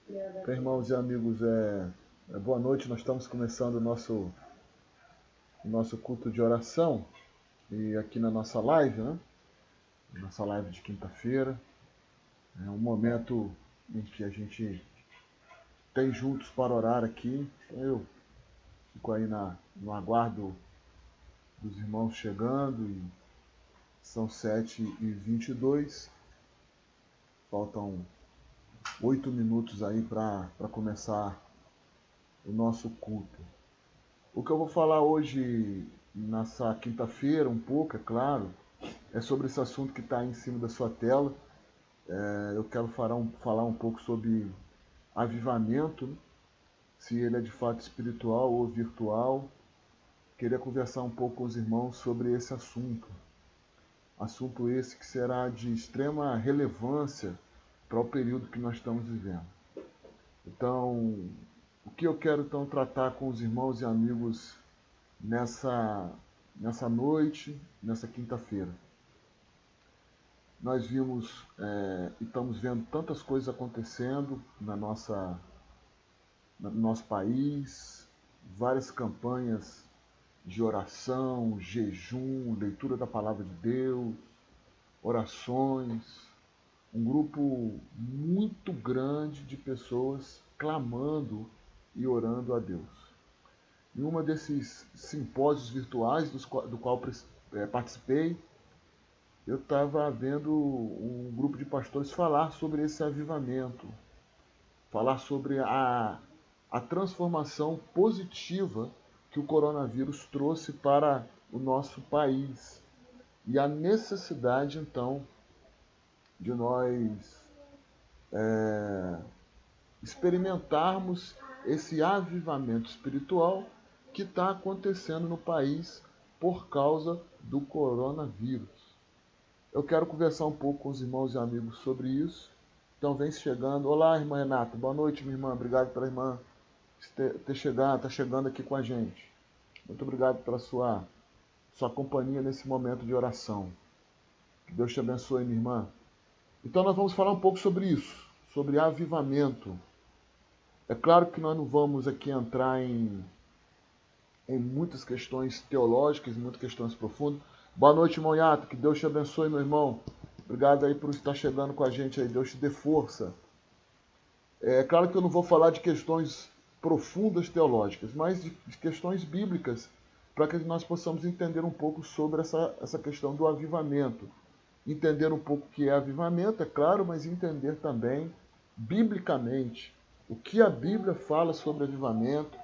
Bem, irmãos e amigos, boa noite. Nós estamos começando o nosso culto de oração e aqui na nossa live, né? Nossa live de quinta-feira. É um momento em que a gente tem juntos para orar aqui. Então eu fico aí no aguardo dos irmãos chegando e são 7h22. Faltam 8 minutos aí para começar o nosso culto. O que eu vou falar hoje, nessa quinta-feira, um pouco, é claro, é sobre esse assunto que está aí em cima da sua tela. Eu quero falar um pouco sobre avivamento, né? Se ele é de fato espiritual ou virtual. Queria conversar um pouco com os irmãos sobre esse assunto. Assunto esse que será de extrema relevância para o período que nós estamos vivendo. Então, o que eu quero então tratar com os irmãos e amigos nessa noite, nessa quinta-feira? Nós vimos e estamos vendo tantas coisas acontecendo no nosso país, várias campanhas de oração, jejum, leitura da palavra de Deus, orações, um grupo muito grande de pessoas clamando e orando a Deus. Em uma desses simpósios virtuais do qual participei, eu estava vendo um grupo de pastores falar sobre esse avivamento, falar sobre a transformação positiva que o coronavírus trouxe para o nosso país e a necessidade, então, de nós experimentarmos esse avivamento espiritual que está acontecendo no país por causa do coronavírus. Eu quero conversar um pouco com os irmãos e amigos sobre isso. Então vem chegando. Olá, irmã Renata. Boa noite, minha irmã. Obrigado pela irmã ter chegado, tá chegando aqui com a gente. Muito obrigado pela sua companhia nesse momento de oração. Que Deus te abençoe, minha irmã. Então nós vamos falar um pouco sobre isso, sobre avivamento. É claro que nós não vamos aqui entrar em muitas questões teológicas, muitas questões profundas. Boa noite, irmão Yato. Que Deus te abençoe, meu irmão. Obrigado aí por estar chegando com a gente aí. Deus te dê força. É claro que eu não vou falar de questões profundas teológicas, mas de questões bíblicas, para que nós possamos entender um pouco sobre essa questão do avivamento. Entender um pouco o que é avivamento, é claro, mas entender também, biblicamente, o que a Bíblia fala sobre avivamento,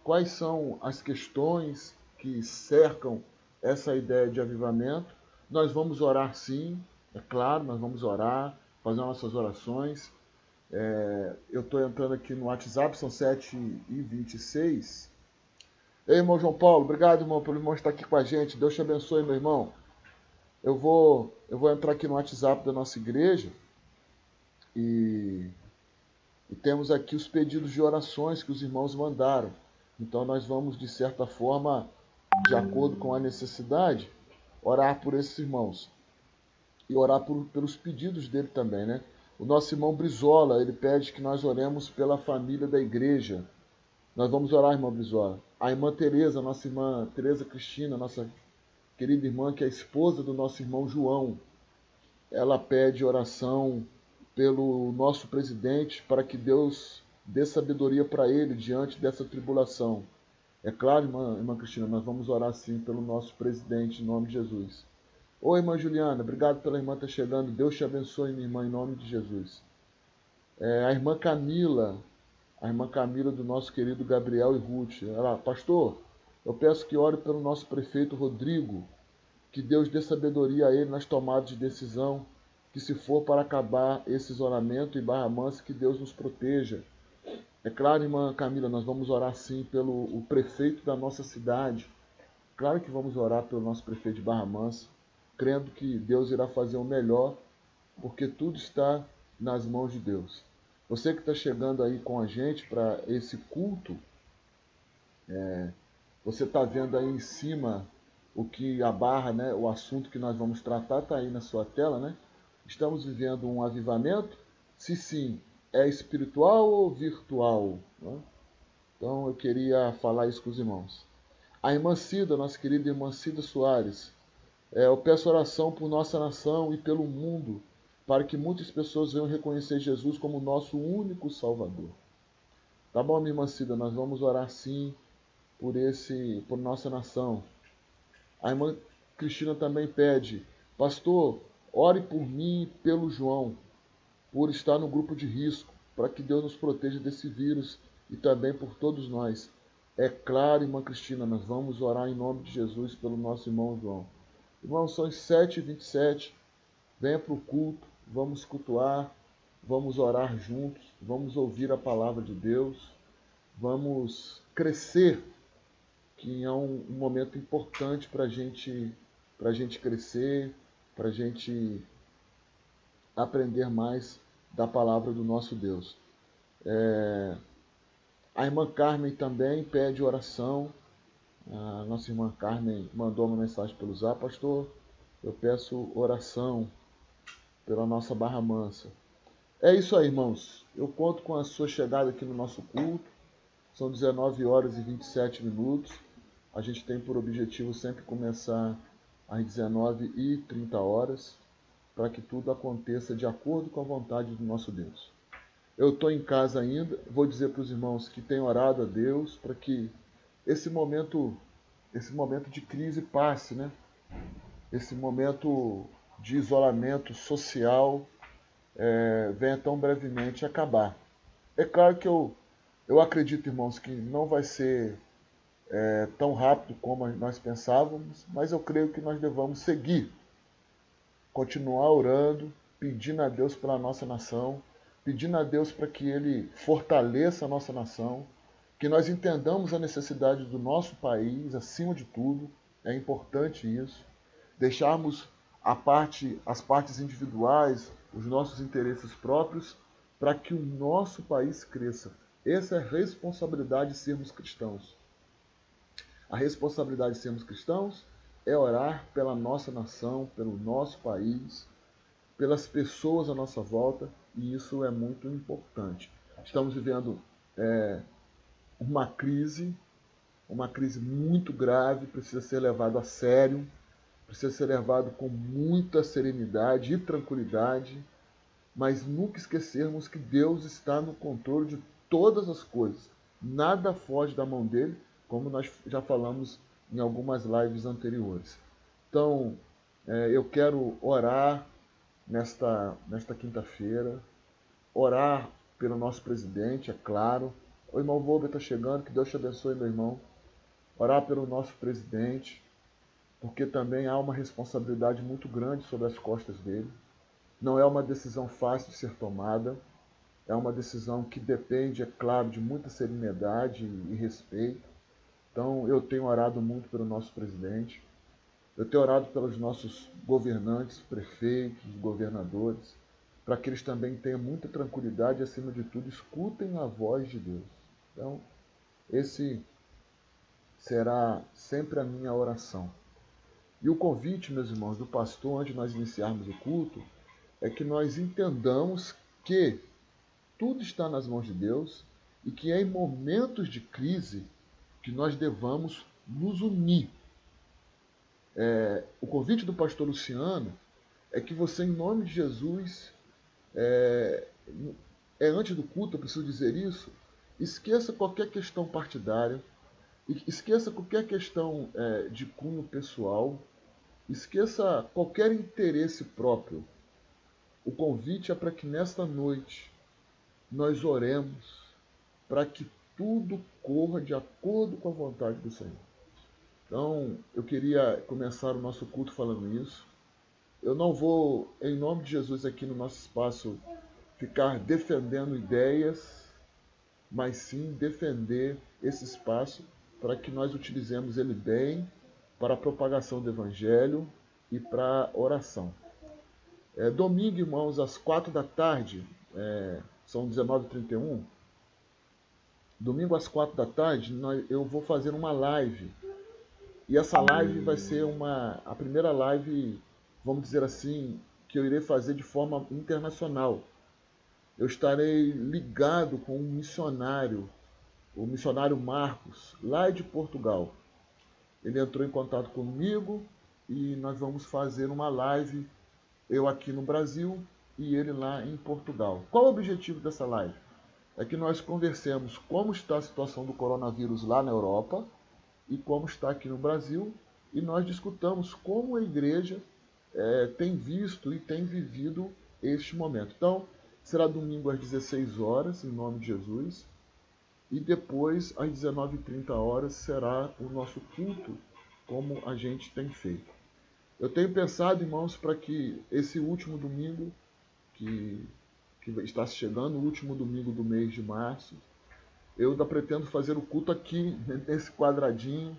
quais são as questões que cercam essa ideia de avivamento. Nós vamos orar sim, é claro, nós vamos orar, fazer nossas orações. Eu estou entrando aqui no WhatsApp, são 7h26. Ei, irmão João Paulo, obrigado, irmão, pelo irmão estar aqui com a gente. Deus te abençoe, meu irmão. Eu vou entrar aqui no WhatsApp da nossa igreja e, e temos aqui os pedidos de orações que os irmãos mandaram. Então nós vamos, de certa forma, de acordo com a necessidade, orar por esses irmãos. E orar pelos pedidos dele também, né? O nosso irmão Brizola, ele pede que nós oremos pela família da igreja. Nós vamos orar, irmã Brizola. A irmã Tereza, nossa irmã Tereza Cristina, nossa querida irmã, que é a esposa do nosso irmão João, ela pede oração pelo nosso presidente para que Deus dê sabedoria para ele diante dessa tribulação. É claro, irmã Cristina, nós vamos orar sim pelo nosso presidente, em nome de Jesus. Oi, irmã Juliana, obrigado pela irmã estar chegando. Deus te abençoe, minha irmã, em nome de Jesus. A irmã Camila do nosso querido Gabriel e Ruth. Ela, pastor, eu peço que ore pelo nosso prefeito Rodrigo, que Deus dê sabedoria a ele nas tomadas de decisão, que se for para acabar esse isolamento e Barra Mansa, que Deus nos proteja. É claro, irmã Camila, nós vamos orar sim pelo o prefeito da nossa cidade. Claro que vamos orar pelo nosso prefeito de Barra Mansa, crendo que Deus irá fazer o melhor, porque tudo está nas mãos de Deus. Você que está chegando aí com a gente para esse culto, você está vendo aí em cima o que a barra, né, o assunto que nós vamos tratar, está aí na sua tela, né? Estamos vivendo um avivamento? Se sim, é espiritual ou virtual? Né? Então eu queria falar isso com os irmãos. A irmã Cida, nossa querida irmã Cida Soares, eu peço oração por nossa nação e pelo mundo, para que muitas pessoas venham reconhecer Jesus como nosso único Salvador. Tá bom, minha irmã Cida, nós vamos orar sim por nossa nação. A irmã Cristina também pede, pastor, ore por mim e pelo João, por estar no grupo de risco, para que Deus nos proteja desse vírus e também por todos nós. É claro, irmã Cristina, nós vamos orar em nome de Jesus pelo nosso irmão João. Irmãos, são as 7h27, venha para o culto, vamos cultuar, vamos orar juntos, vamos ouvir a palavra de Deus, vamos crescer, que é um momento importante para a gente crescer, para a gente aprender mais da palavra do nosso Deus. A irmã Carmen também pede oração. A nossa irmã Carmen mandou uma mensagem pelo Zap, pastor, eu peço oração pela nossa Barra Mansa. É isso aí, irmãos. Eu conto com a sua chegada aqui no nosso culto. São 19h27. A gente tem por objetivo sempre começar às 19h30, para que tudo aconteça de acordo com a vontade do nosso Deus. Eu estou em casa ainda, vou dizer para os irmãos que têm orado a Deus para que esse momento de crise passe, né? Esse momento de isolamento social venha tão brevemente acabar. É claro que eu acredito, irmãos, que não vai ser tão rápido como nós pensávamos, mas eu creio que nós devamos seguir, continuar orando, pedindo a Deus pela nossa nação, pedindo a Deus para que Ele fortaleça a nossa nação, que nós entendamos a necessidade do nosso país, acima de tudo, é importante isso, deixarmos as partes individuais, os nossos interesses próprios, para que o nosso país cresça. Essa é a responsabilidade de sermos cristãos. A responsabilidade de sermos cristãos é orar pela nossa nação, pelo nosso país, pelas pessoas à nossa volta, e isso é muito importante. Estamos vivendo uma crise muito grave, precisa ser levado a sério, precisa ser levado com muita serenidade e tranquilidade, mas nunca esquecermos que Deus está no controle de todas as coisas. Nada foge da mão dele, como nós já falamos em algumas lives anteriores. Então, eu quero orar nesta quinta-feira, orar pelo nosso presidente, é claro. O irmão Volber está chegando, que Deus te abençoe, meu irmão. Orar pelo nosso presidente, porque também há uma responsabilidade muito grande sobre as costas dele. Não é uma decisão fácil de ser tomada, é uma decisão que depende, é claro, de muita serenidade e respeito. Então, eu tenho orado muito pelo nosso presidente, eu tenho orado pelos nossos governantes, prefeitos, governadores, para que eles também tenham muita tranquilidade e, acima de tudo, escutem a voz de Deus. Então, esse será sempre a minha oração. E o convite, meus irmãos, do pastor, antes de nós iniciarmos o culto, é que nós entendamos que tudo está nas mãos de Deus e que é em momentos de crise que nós devamos nos unir. O convite do pastor Luciano é que você, em nome de Jesus, antes do culto, eu preciso dizer isso, esqueça qualquer questão partidária, esqueça qualquer questão de cunho pessoal, esqueça qualquer interesse próprio. O convite é para que nesta noite nós oremos para que tudo corra de acordo com a vontade do Senhor. Então, eu queria começar o nosso culto falando isso. Eu não vou, em nome de Jesus, aqui no nosso espaço, ficar defendendo ideias, mas sim defender esse espaço para que nós utilizemos ele bem para a propagação do Evangelho e para a oração. Domingo, irmãos, às 4 da tarde, são 19h31. Domingo às 4 da tarde, eu vou fazer uma live. E essa live vai ser a primeira live, vamos dizer assim, que eu irei fazer de forma internacional. eu estarei ligado com um missionário, o missionário Marcos, lá de Portugal. Ele entrou em contato comigo e nós vamos fazer uma live, eu aqui no Brasil e ele lá em Portugal. Qual o objetivo dessa live? É que nós conversemos como está a situação do coronavírus lá na Europa e como está aqui no Brasil, e nós discutamos como a igreja tem visto e tem vivido este momento. Então, será domingo às 16 horas, em nome de Jesus, e depois, às 19h30, será o nosso culto, como a gente tem feito. Eu tenho pensado, irmãos, para que esse último domingo, que está chegando, o último domingo do mês de março, eu ainda pretendo fazer o culto aqui, nesse quadradinho,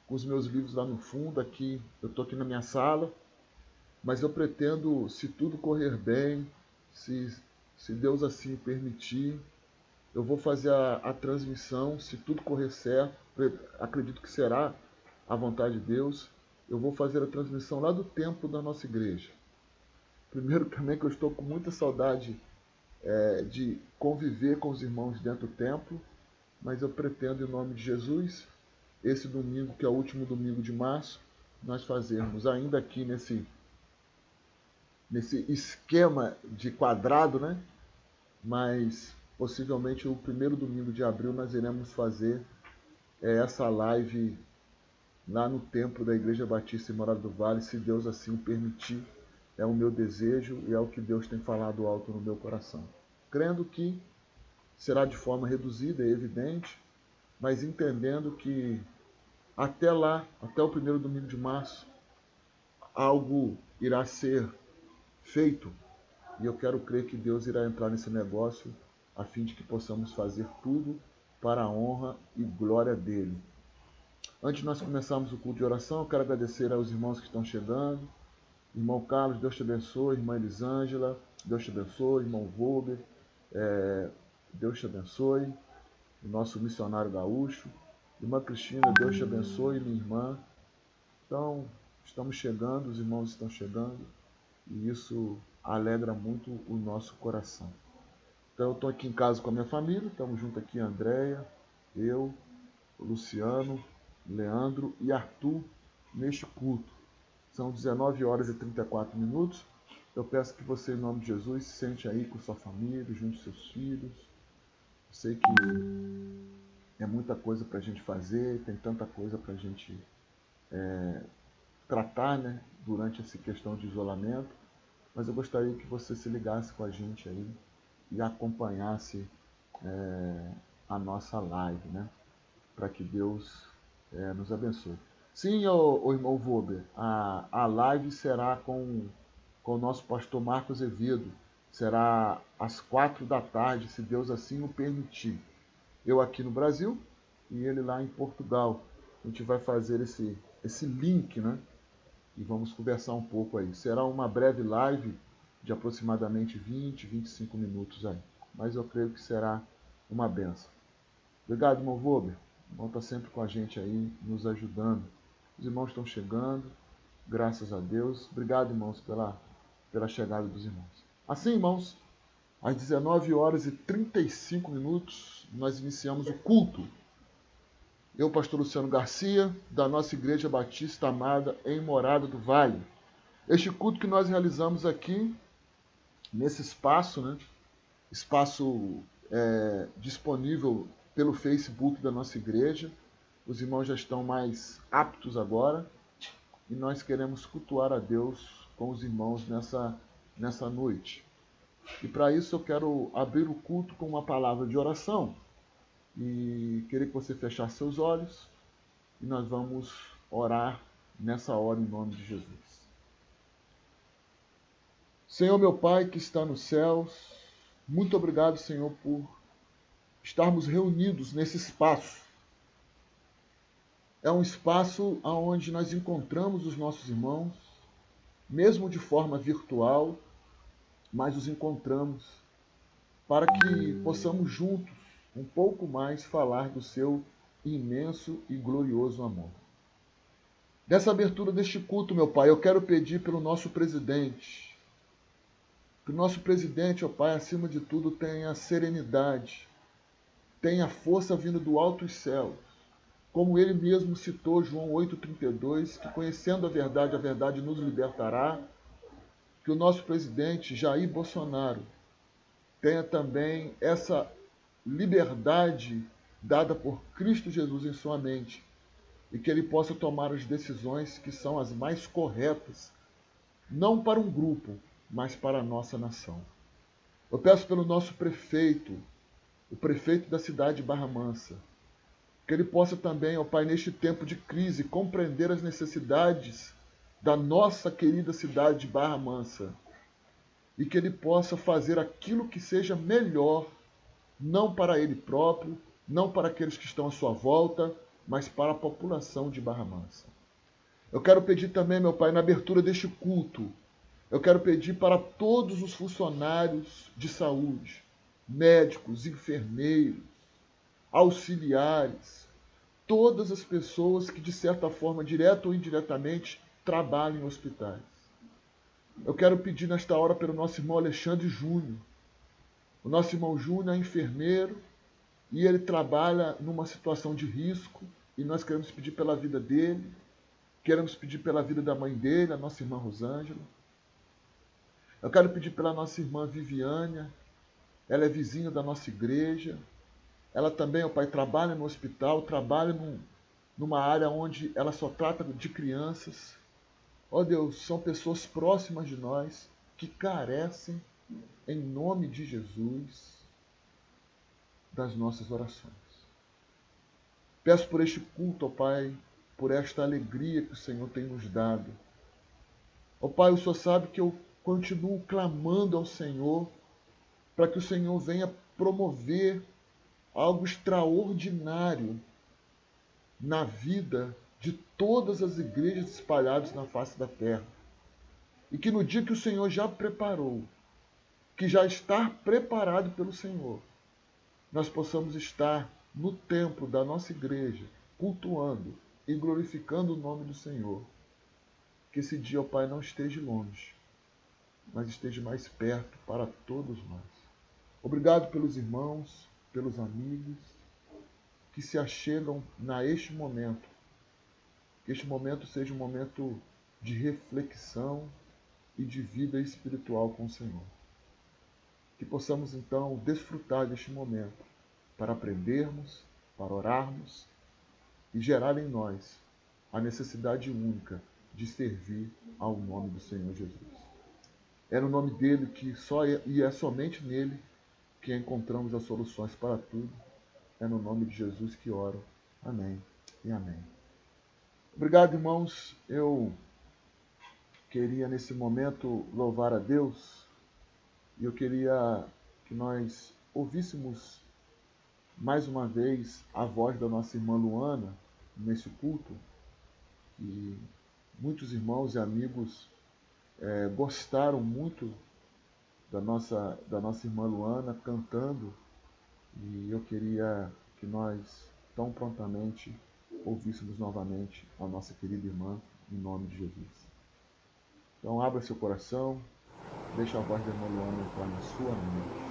com os meus livros lá no fundo. Aqui, eu estou aqui na minha sala, mas eu pretendo, se tudo correr bem, se Deus assim permitir, eu vou fazer a transmissão, se tudo correr certo, acredito que será a vontade de Deus, eu vou fazer a transmissão lá do templo da nossa igreja. Primeiro também que eu estou com muita saudade de conviver com os irmãos dentro do templo, mas eu pretendo, em nome de Jesus, esse domingo, que é o último domingo de março, nós fazermos ainda aqui nesse esquema de quadrado, né? Mas possivelmente o primeiro domingo de abril nós iremos fazer essa live lá no templo da Igreja Batista em Morada do Vale, se Deus assim o permitir. É o meu desejo e é o que Deus tem falado alto no meu coração. Crendo que será de forma reduzida, é evidente, mas entendendo que até lá, até o primeiro domingo de março, algo irá ser feito, e eu quero crer que Deus irá entrar nesse negócio a fim de que possamos fazer tudo para a honra e glória dele. Antes de nós começarmos o culto de oração, eu quero agradecer aos irmãos que estão chegando. Irmão Carlos, Deus te abençoe. Irmã Elisângela, Deus te abençoe. Irmão Volber, Deus te abençoe. O nosso missionário gaúcho. Irmã Cristina, Deus te abençoe, minha irmã. Então, estamos chegando, os irmãos estão chegando, e isso alegra muito o nosso coração. Então, eu estou aqui em casa com a minha família, estamos juntos aqui, a Andréia, eu, o Luciano, Leandro e Arthur, neste culto. São 19h34. Eu peço que você, em nome de Jesus, se sente aí com sua família, junto com seus filhos. Eu sei que é muita coisa para a gente fazer, tem tanta coisa para a gente tratar, né, durante essa questão de isolamento, mas eu gostaria que você se ligasse com a gente aí e acompanhasse a nossa live, né, para que Deus nos abençoe. Sim, o irmão Vober, a live será com o nosso pastor Marcos Evedo, será às 4 da tarde, se Deus assim o permitir. Eu aqui no Brasil e ele lá em Portugal. A gente vai fazer esse link, né? E vamos conversar um pouco aí. Será uma breve live de aproximadamente 25 minutos aí. Mas eu creio que será uma benção. Obrigado, irmão Vober. O irmão está sempre com a gente aí, nos ajudando. Os irmãos estão chegando, graças a Deus. Obrigado, irmãos, pela chegada dos irmãos. Assim, irmãos, às 19h35, nós iniciamos o culto. Eu, pastor Luciano Garcia, da nossa Igreja Batista Amada em Morada do Vale. Este culto que nós realizamos aqui, nesse espaço, né? Espaço disponível pelo Facebook da nossa igreja. Os irmãos já estão mais aptos agora e nós queremos cultuar a Deus com os irmãos nessa noite. E para isso eu quero abrir o culto com uma palavra de oração. E queria que você fechasse seus olhos e nós vamos orar nessa hora em nome de Jesus. Senhor meu Pai que está nos céus, muito obrigado, Senhor, por estarmos reunidos nesse espaço. É um espaço onde nós encontramos os nossos irmãos, mesmo de forma virtual, mas os encontramos para que possamos juntos um pouco mais falar do seu imenso e glorioso amor. Nessa abertura deste culto, meu Pai, eu quero pedir pelo nosso presidente, Que o nosso presidente, ó Pai, acima de tudo, tenha serenidade, tenha força vindo do alto dos céus. Como ele mesmo citou, João 8,32, que conhecendo a verdade nos libertará. Que o nosso presidente, Jair Bolsonaro, tenha também essa liberdade dada por Cristo Jesus em sua mente e que ele possa tomar as decisões que são as mais corretas, não para um grupo, mas para a nossa nação. Eu peço pelo nosso prefeito, o prefeito da cidade de Barra Mansa, que ele possa também, ó Pai, neste tempo de crise, compreender as necessidades da nossa querida cidade de Barra Mansa e que ele possa fazer aquilo que seja melhor, não para ele próprio, não para aqueles que estão à sua volta, mas para a população de Barra Mansa. Eu quero pedir também, meu Pai, na abertura deste culto, eu quero pedir para todos os funcionários de saúde, médicos, enfermeiros, auxiliares, todas as pessoas que, de certa forma, direta ou indiretamente, trabalham em hospitais. Eu quero pedir nesta hora pelo nosso irmão Alexandre Júnior. O nosso irmão Júnior é enfermeiro e ele trabalha numa situação de risco e nós queremos pedir pela vida dele, queremos pedir pela vida da mãe dele, a nossa irmã Rosângela. Eu quero pedir pela nossa irmã Viviânia, ela é vizinha da nossa igreja. Ela também, ó Pai, trabalha no hospital, trabalha numa área onde ela só trata de crianças. Ó Deus, são pessoas próximas de nós que carecem, em nome de Jesus, das nossas orações. Peço por este culto, ó Pai, por esta alegria que o Senhor tem nos dado. Ó Pai, o Senhor sabe que eu continuo clamando ao Senhor para que o Senhor venha promover algo extraordinário na vida de todas as igrejas espalhadas na face da terra. E que no dia que o Senhor já preparou, que já está preparado pelo Senhor, nós possamos estar no templo da nossa igreja, cultuando e glorificando o nome do Senhor. Que esse dia, ó Pai, não esteja longe, mas esteja mais perto para todos nós. Obrigado pelos irmãos, pelos amigos que se achegam neste momento. Que este momento seja um momento de reflexão e de vida espiritual com o Senhor. Que possamos então desfrutar deste momento para aprendermos, para orarmos e gerar em nós a necessidade única de servir ao nome do Senhor Jesus. É no nome dele que e é somente nele que encontramos as soluções para tudo. É no nome de Jesus que oro. Amém e amém. Obrigado, irmãos. Eu queria nesse momento louvar a Deus e eu queria que nós ouvíssemos mais uma vez a voz da nossa irmã Luana nesse culto. E muitos irmãos e amigos gostaram muito da nossa irmã Luana cantando e eu queria que nós tão prontamente ouvíssemos novamente a nossa querida irmã em nome de Jesus. Então abra seu coração, deixa a voz da irmã Luana entrar na sua mente.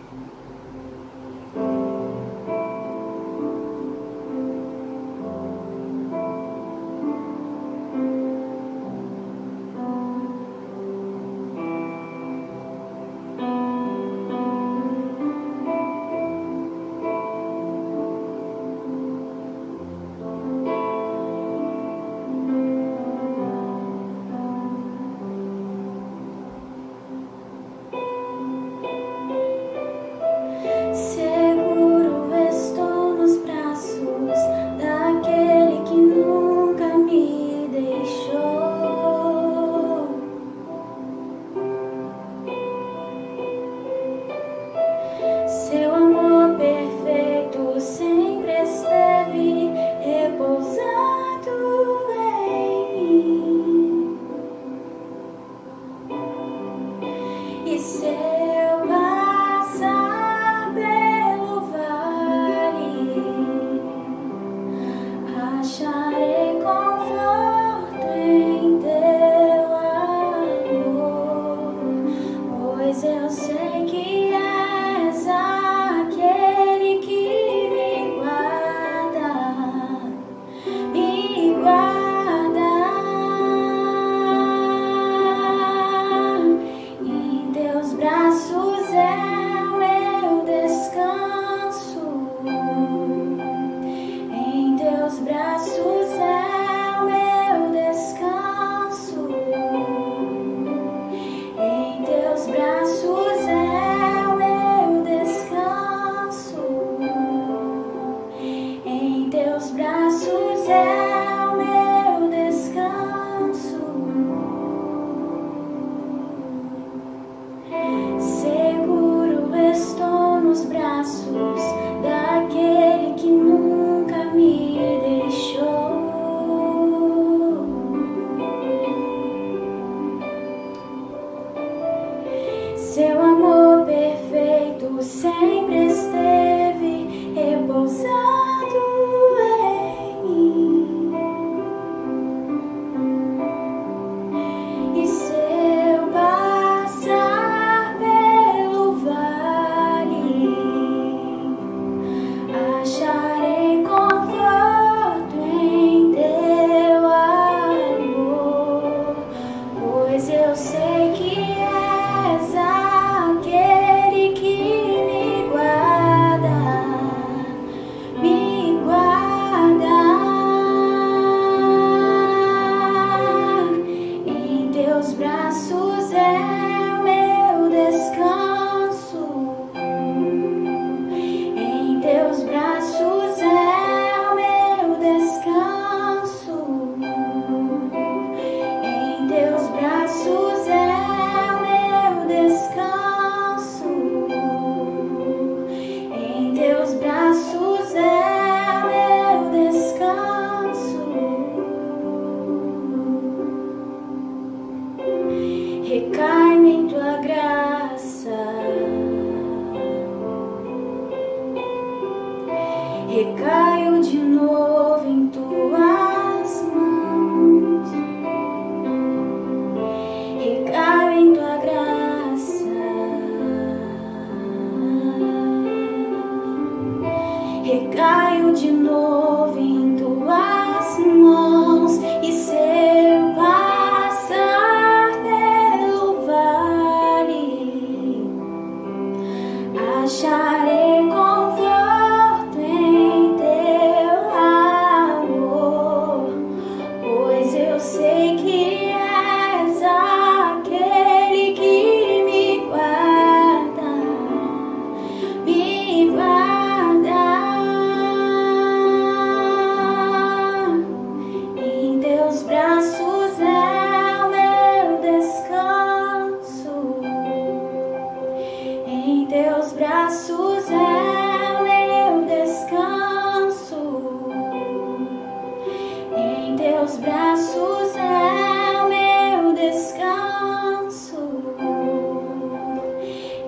teus braços é o meu descanso.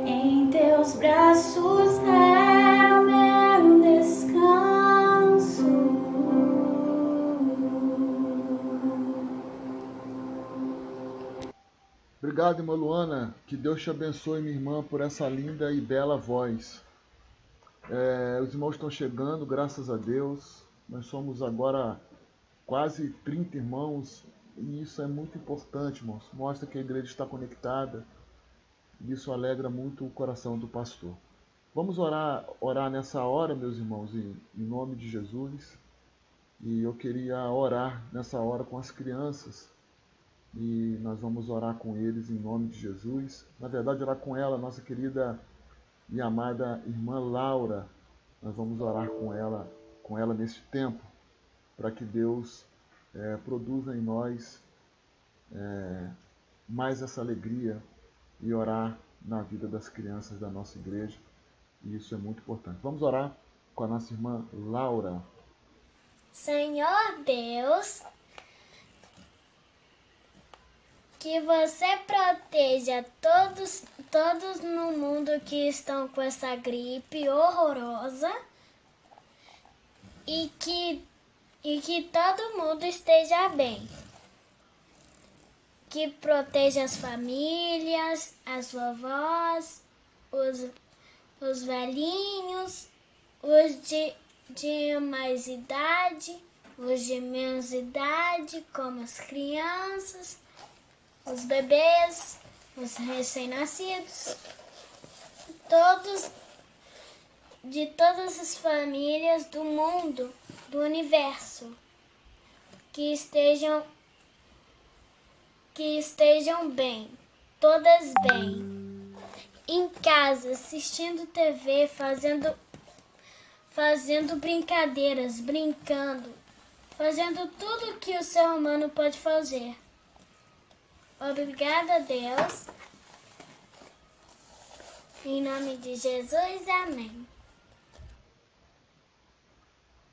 Em teus braços é o meu descanso. Obrigado, irmã Luana. Que Deus te abençoe, minha irmã, por essa linda e bela voz. Os irmãos estão chegando, graças a Deus. Nós somos agora quase 30 irmãos e isso é muito importante, irmãos. Mostra que a igreja está conectada e isso alegra muito o coração do pastor. Vamos orar nessa hora, meus irmãos, em nome de Jesus. E eu queria orar nessa hora com as crianças. E nós vamos orar com eles em nome de Jesus. Na verdade, orar com ela, nossa querida e amada irmã Laura. Nós vamos orar com ela neste tempo, para que Deus produza em nós mais essa alegria e orar na vida das crianças da nossa igreja. E isso é muito importante. Vamos orar com a nossa irmã Laura. Senhor Deus, que você proteja todos no mundo que estão com essa gripe horrorosa e que todo mundo esteja bem. Que proteja as famílias, as vovós, os velhinhos, os de mais idade, os de menos idade, como as crianças, os bebês, os recém-nascidos, de todas as famílias do mundo, do universo, que estejam bem, todas bem, em casa, assistindo TV, fazendo brincadeiras, brincando, fazendo tudo que o ser humano pode fazer. Obrigada, Deus. Em nome de Jesus, amém.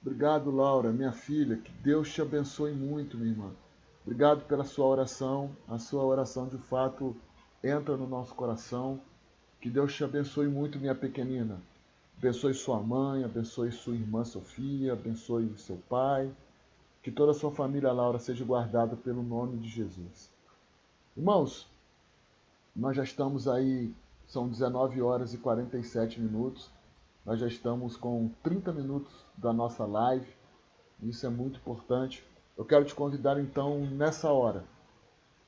Obrigado, Laura, minha filha. Que Deus te abençoe muito, minha irmã. Obrigado pela sua oração. A sua oração, de fato, entra no nosso coração. Que Deus te abençoe muito, minha pequenina. Abençoe sua mãe, abençoe sua irmã Sofia, abençoe seu pai. Que toda a sua família, Laura, seja guardada pelo nome de Jesus. Irmãos, nós já estamos aí, são 19 horas e 47 minutos. Nós já estamos com 30 minutos da nossa live. Isso é muito importante. Eu quero te convidar então nessa hora.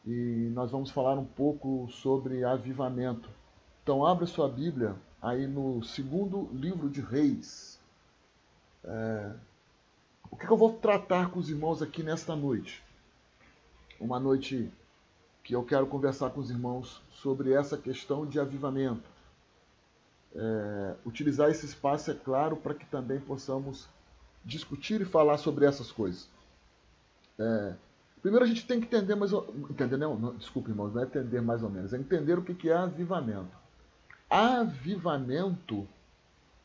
E nós vamos falar um pouco sobre avivamento. Então abra sua Bíblia aí no segundo livro de Reis. O que eu vou tratar com os irmãos aqui nesta noite? Uma noite que eu quero conversar com os irmãos sobre essa questão de avivamento. Utilizar esse espaço, é claro, para que também possamos discutir e falar sobre essas coisas. Primeiro a gente tem que entender mais ou menos. Desculpe, irmãos, não é entender mais ou menos, é entender o que é avivamento. Avivamento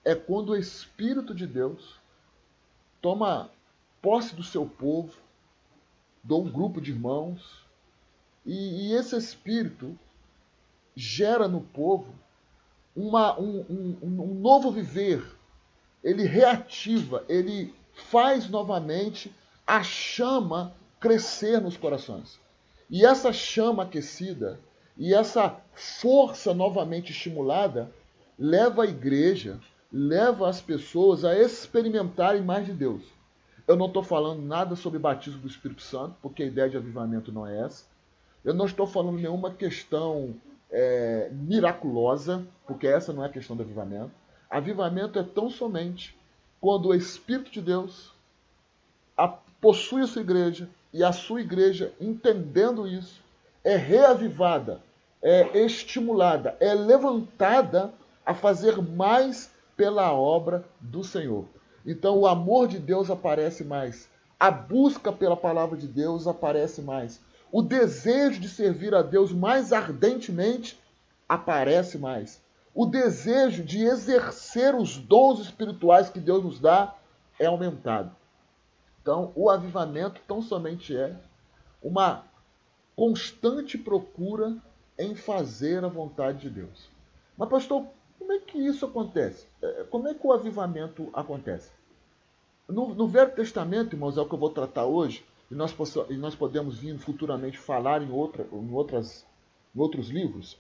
é quando o Espírito de Deus toma posse do seu povo, de um grupo de irmãos, e esse Espírito gera no povo um novo viver. Ele reativa, ele faz novamente a chama crescer nos corações. E essa chama aquecida e essa força novamente estimulada leva a igreja, leva as pessoas a experimentarem mais de Deus. Eu não estou falando nada sobre batismo do Espírito Santo, porque a ideia de avivamento não é essa. Eu não estou falando nenhuma questão miraculosa, porque essa não é a questão do avivamento. Avivamento é tão somente quando o Espírito de Deus possui a sua igreja, e a sua igreja, entendendo isso, é reavivada, é estimulada, é levantada a fazer mais pela obra do Senhor. Então o amor de Deus aparece mais, a busca pela palavra de Deus aparece mais, o desejo de servir a Deus mais ardentemente aparece mais, o desejo de exercer os dons espirituais que Deus nos dá é aumentado. Então, o avivamento tão somente é uma constante procura em fazer a vontade de Deus. Mas, pastor, como é que isso acontece? Como é que o avivamento acontece? No Velho Testamento, irmãos, é o que eu vou tratar hoje, e nós podemos vir futuramente falar em outros livros.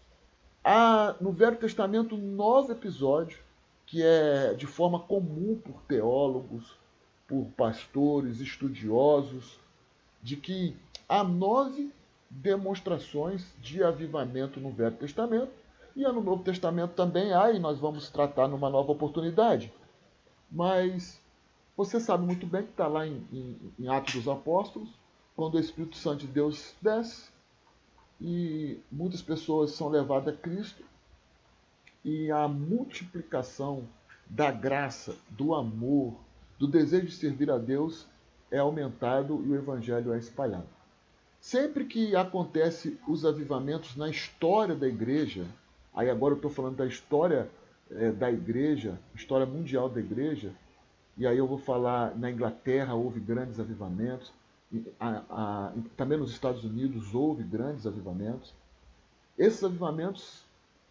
Há no Velho Testamento 9 episódios que é de forma comum por teólogos, por pastores, estudiosos, de que há 9 demonstrações de avivamento no Velho Testamento, e no Novo Testamento também há, e nós vamos tratar numa nova oportunidade. Mas você sabe muito bem que está lá em Atos dos Apóstolos, quando o Espírito Santo de Deus desce, e muitas pessoas são levadas a Cristo, e a multiplicação da graça, do amor, do desejo de servir a Deus é aumentado e o Evangelho é espalhado. Sempre que acontece os avivamentos na história da igreja, aí agora eu estou falando da história da igreja, história mundial da igreja, e aí eu vou falar, na Inglaterra houve grandes avivamentos, também nos Estados Unidos houve grandes avivamentos. Esses avivamentos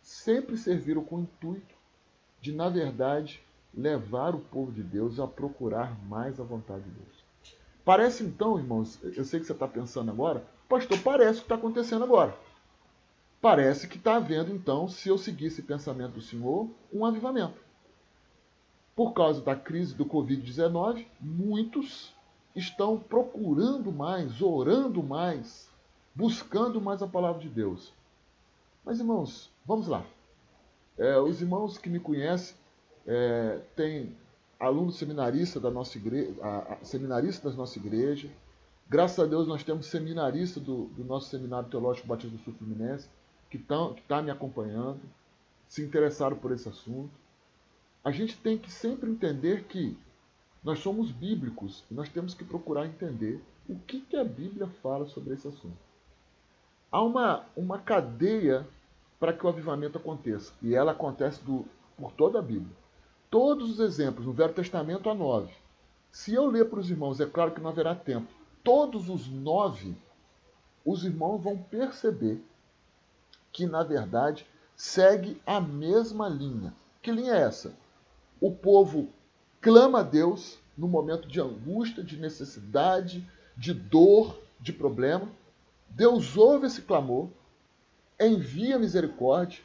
sempre serviram com o intuito de, na verdade, levar o povo de Deus a procurar mais a vontade de Deus. Parece então, irmãos, eu sei que você está pensando agora, pastor, parece que está acontecendo agora. Parece que está havendo, então, se eu seguir esse pensamento do Senhor, um avivamento. Por causa da crise do Covid-19, muitos estão procurando mais, orando mais, buscando mais a palavra de Deus. Mas, irmãos, vamos lá. Os irmãos que me conhecem têm alunos seminaristas da nossa igreja, seminaristas da nossa igreja. Graças a Deus nós temos seminaristas do nosso Seminário Teológico Batista do Sul Fluminense que tá me acompanhando, se interessaram por esse assunto. A gente tem que sempre entender que nós somos bíblicos e nós temos que procurar entender o que a Bíblia fala sobre esse assunto. Há uma cadeia para que o avivamento aconteça, e ela acontece por toda a Bíblia. Todos os exemplos, no Velho Testamento há 9. Se eu ler para os irmãos, é claro que não haverá tempo. Todos os 9, os irmãos vão perceber que, na verdade, segue a mesma linha. Que linha é essa? O povo clama a Deus no momento de angústia, de necessidade, de dor, de problema. Deus ouve esse clamor, envia misericórdia,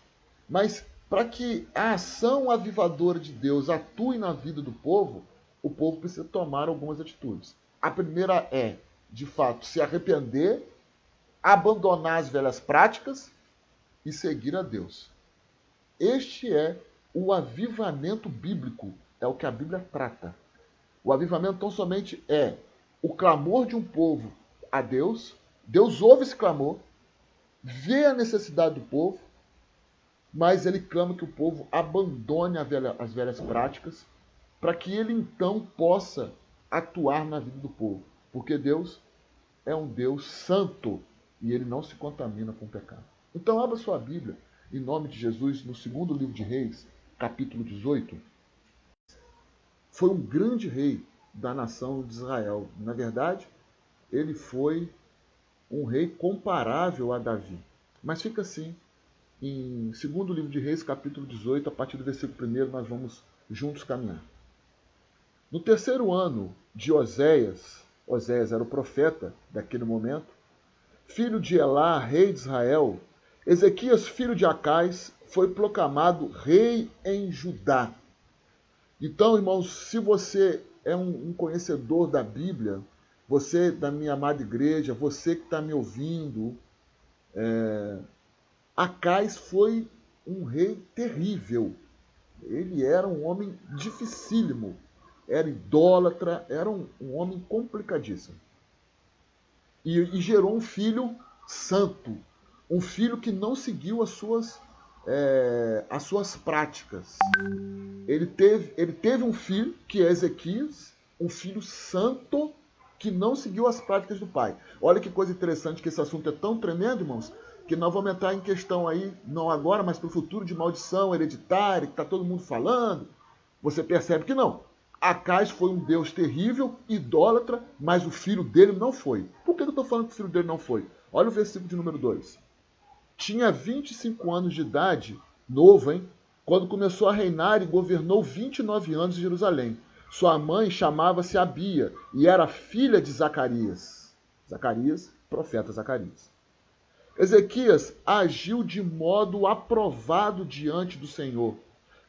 mas para que a ação avivadora de Deus atue na vida do povo, o povo precisa tomar algumas atitudes. A primeira é, de fato, se arrepender, abandonar as velhas práticas e seguir a Deus. Este é o avivamento bíblico, é o que a Bíblia trata. O avivamento tão somente é o clamor de um povo a Deus, Deus ouve esse clamor, vê a necessidade do povo, mas ele clama que o povo abandone as velhas práticas para que ele então possa atuar na vida do povo. Porque Deus é um Deus santo e ele não se contamina com o pecado. Então abra sua Bíblia, em nome de Jesus, no segundo livro de Reis, capítulo 18. Foi um grande rei da nação de Israel. Na verdade, ele foi um rei comparável a Davi. Mas fica assim, em segundo livro de Reis, capítulo 18, a partir do versículo 1, nós vamos juntos caminhar. No terceiro ano de Oséias era o profeta daquele momento, filho de Elá, rei de Israel, Ezequias, filho de Acais, foi proclamado rei em Judá. Então, irmãos, se você é um conhecedor da Bíblia, você da minha amada igreja, você que está me ouvindo, Acais foi um rei terrível. Ele era um homem dificílimo, era idólatra, era um homem complicadíssimo. E gerou um filho santo, um filho que não seguiu as suas práticas. Ele teve um filho, que é Ezequias, um filho santo, que não seguiu as práticas do pai. Olha que coisa interessante, que esse assunto é tão tremendo, irmãos, que nós vamos entrar em questão aí, não agora, mas para o futuro, de maldição hereditária, que está todo mundo falando. Você percebe que não. Acais foi um Deus terrível, idólatra, mas o filho dele não foi. Por que eu estou falando que o filho dele não foi? Olha o versículo de número 2. Tinha 25 anos de idade, novo, hein? Quando começou a reinar e governou 29 anos em Jerusalém. Sua mãe chamava-se Abia e era filha de Zacarias. Zacarias, profeta Zacarias. Ezequias agiu de modo aprovado diante do Senhor,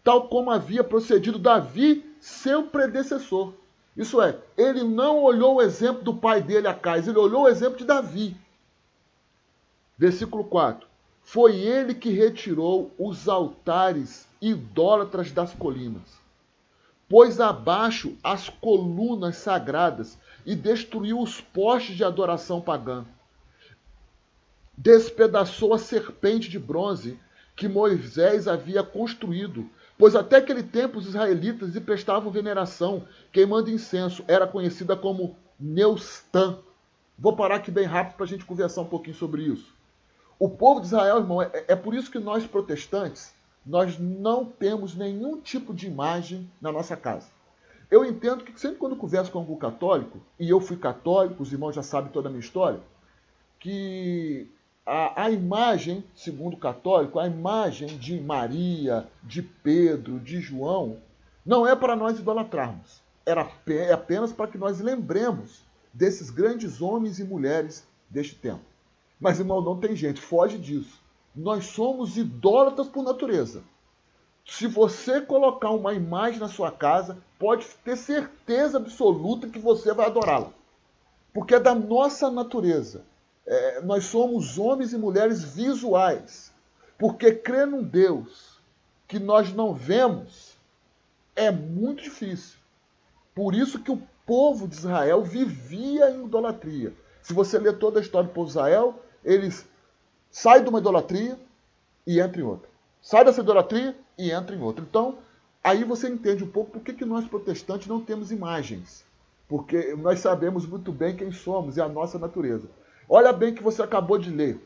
tal como havia procedido Davi, seu predecessor. Isso é, ele não olhou o exemplo do pai dele, Acais, ele olhou o exemplo de Davi. Versículo 4. Foi ele que retirou os altares idólatras das colinas, pôs abaixo as colunas sagradas e destruiu os postes de adoração pagã. Despedaçou a serpente de bronze que Moisés havia construído, pois até aquele tempo os israelitas lhe prestavam veneração, queimando incenso. Era conhecida como Neustã. Vou parar aqui bem rápido para a gente conversar um pouquinho sobre isso. O povo de Israel, irmão, é por isso que nós protestantes, nós não temos nenhum tipo de imagem na nossa casa. Eu entendo que sempre quando eu converso com algum católico, e eu fui católico, os irmãos já sabem toda a minha história, que a imagem, segundo o católico, a imagem de Maria, de Pedro, de João, não é para nós idolatrarmos. É apenas para que nós lembremos desses grandes homens e mulheres deste tempo. Mas, irmão, não tem jeito, foge disso. Nós somos idólatras por natureza. Se você colocar uma imagem na sua casa, pode ter certeza absoluta que você vai adorá-la. Porque é da nossa natureza. Nós somos homens e mulheres visuais. Porque crer num Deus que nós não vemos é muito difícil. Por isso que o povo de Israel vivia em idolatria. Se você ler toda a história do povo de Israel, eles saem de uma idolatria e entram em outra. Sai dessa idolatria e entra em outra. Então, aí você entende um pouco por que nós protestantes não temos imagens. Porque nós sabemos muito bem quem somos e a nossa natureza. Olha bem que você acabou de ler.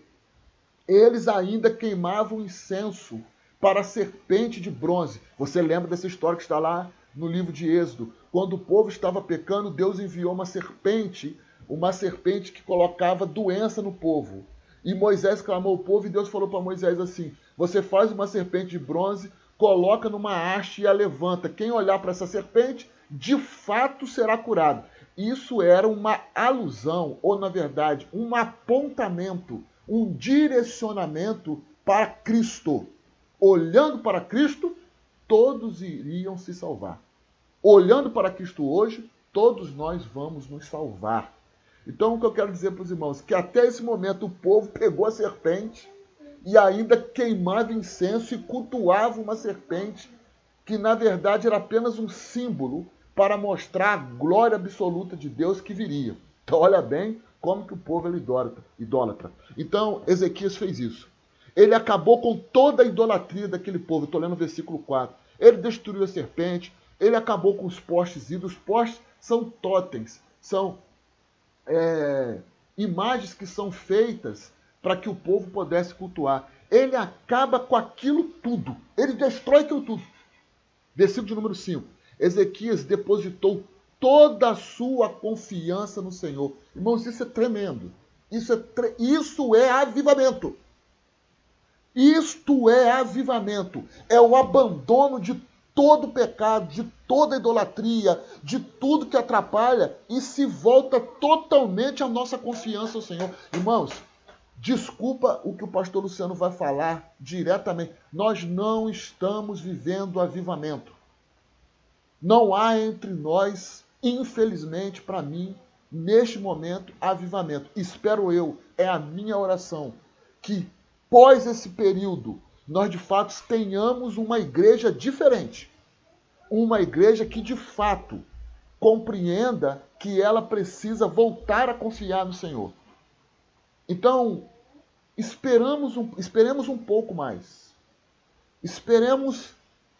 Eles ainda queimavam incenso para a serpente de bronze. Você lembra dessa história que está lá no livro de Êxodo? Quando o povo estava pecando, Deus enviou uma serpente que colocava doença no povo. E Moisés clamou ao povo e Deus falou para Moisés assim: você faz uma serpente de bronze, coloca numa haste e a levanta. Quem olhar para essa serpente, de fato será curado. Isso era uma alusão, ou na verdade, um apontamento, um direcionamento para Cristo. Olhando para Cristo, todos iriam se salvar. Olhando para Cristo hoje, todos nós vamos nos salvar. Então, o que eu quero dizer para os irmãos, que até esse momento o povo pegou a serpente e ainda queimava incenso e cultuava uma serpente que, na verdade, era apenas um símbolo para mostrar a glória absoluta de Deus que viria. Então, olha bem como que o povo era idólatra. Então, Ezequias fez isso. Ele acabou com toda a idolatria daquele povo. Estou lendo o versículo 4. Ele destruiu a serpente, ele acabou com os postes ídolos. Os postes são totens, são imagens que são feitas para que o povo pudesse cultuar. Ele acaba com aquilo tudo. Ele destrói aquilo tudo. Versículo de número 5. Ezequias depositou toda a sua confiança no Senhor. Irmãos, isso é tremendo. Isso é avivamento. Isto é avivamento. É o abandono de todo pecado, de toda idolatria, de tudo que atrapalha e se volta totalmente a nossa confiança ao Senhor. Irmãos, desculpa o que o pastor Luciano vai falar diretamente. Nós não estamos vivendo avivamento. Não há entre nós, infelizmente para mim, neste momento, avivamento. Espero eu, é a minha oração, que pós esse período, nós de fato tenhamos uma igreja diferente. Uma igreja que de fato compreenda que ela precisa voltar a confiar no Senhor. Então, esperemos um pouco mais. Esperemos